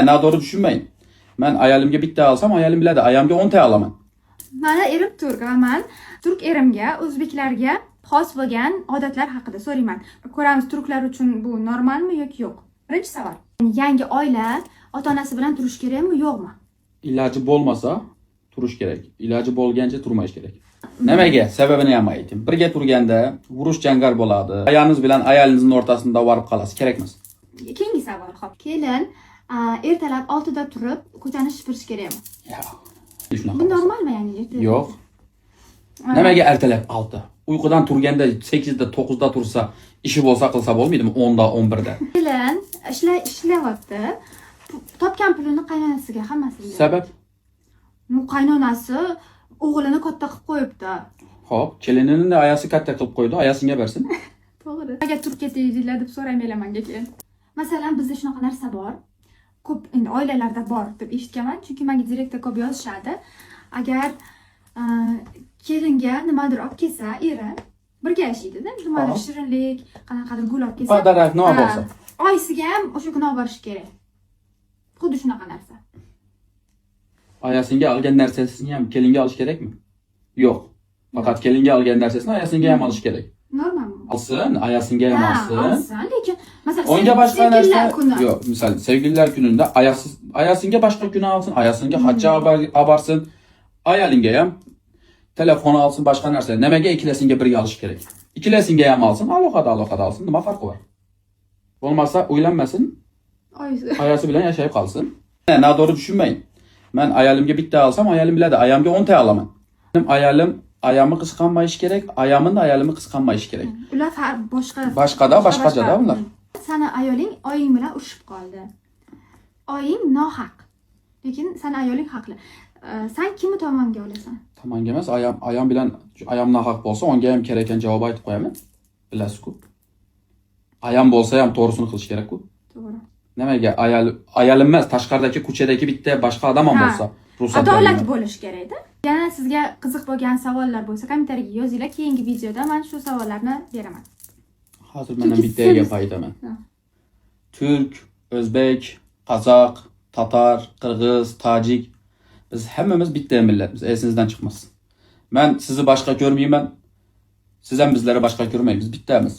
Noto'g'ri tushunmang. Men ayolimga bitta olsam, ayolim biladi, ayamga 10 ta olaman. Mana erim turk va men turk erimga o'zbeklarga xos bo'lgan odatlar haqida so'rayman. Ko'ramiz, turklar uchun bu normalmi yoki yo'q. Birinchi savol. Yangi oila ota-onasi bilan turish kerakmi, yo'qmi? Iloji bo'lmasa turish kerak. Iloji bo'lgancha turmash kerak. Nimaga? Sababini ham ayting. Birga turganda urush jangar bo'ladi. Ayolingiz bilan ayolingizning o'rtasida varib qolasiz, kerak emas. Keyingi savol. Xo'p, kelin ertalab 6 da turib ko'chani shipirish kerakmi? Yo'q. Bu normalmi yani? Yo'q. Nimaga ertalab 6? Uyqudan turganda 8 da 9 da tursa, ishi bo'lsa qilsa bo'lmaydimi? 10 da 11 da. Kelin ishlayapti. Topgan pulini qaynonasiga hammasiga. Sabab? Qaynonasi o'g'lini katta qilib qo'yibdi. Xo'p, kelinini ayasi katta qilib qo'ydi, ayasinga bersin. To'g'ri. Agar Turkiya teginglar deb so'rayman menga keyin. Masalan, bizda shunaqa narsa bor. Ko'p endi oilalarda bor deb eshitganman, chunki menga direktda ko'p yozishadi. Agar kelinga nimadir olib kelsa, eri birga yashaydi-da, nimadir shirinlik, qanaqadir gul olib kelsa, Padarak nima bo'lsa, oyisiga ham o'sha kuni olib borish kerak. Xuddi shunaqa narsa. Ayasinga olgan narsasini ham kelinga olish kerakmi? Yo'q. Faqat kelinga olgan narsasini ayasinga ham olish kerak. Normalmi? Olsin, ayasinga ham olsin. Lekin masalan, Unga boshqa narsa kuni. yo'q. Misol, sevgililar kunida ayasinga boshqa kun olsin, ayasinga hajja olib borsin. Ayolinga ham telefon olsin, boshqa narsa. Nimaga ikkalasiga birga olish kerak? Ikkalasiga ham olsin, alohida olsin. Nima farqi bor? Bo'lmasa o'ylanmasin, ayasi bilan yashayib qolsin. Noto'g'ri tushunmang. Men ayolimga bitta olsam, ayolim biladi, ayamga 10 ta olaman. Ayamni qisqanmayish kerak, ayamning ayolimni qisqanmayish kerak. Ular boshqa. Boshqada ular. Sana ayoling oying bilan urushib qoldi. Oying nohaq. Lekin sana ayoling haqli. Sen kimni tomonga olasan? Tomonga emas, ayam bilan ayam nohaq bo'lsa, unga ham kerak ekan javob aytib qo'yaman. Bilasiz-ku. Ayam bo'lsa ham to'g'risini qilish kerak-ku. To'g'ri. Nimaga ayolim emas, tashqaridagi ko'chadagi bitta boshqa odam ham bo'lsa, adolat bo'lish kerak-da. Yana sizga qiziq bo'lgan savollar bo'lsa, kommentariyga yozinglar. Keyingi videoda men shu savollarni beraman. Hozir men bittaga gap aytaman. Turk, o'zbek, qozoq, tatar, qirg'iz, tojik, biz hammamiz bitta millatmiz, esingizdan chiqmasin. Men sizni boshqa ko'rmayman, siz ham bizlarni boshqa ko'rmaysiz, biz bittamiz.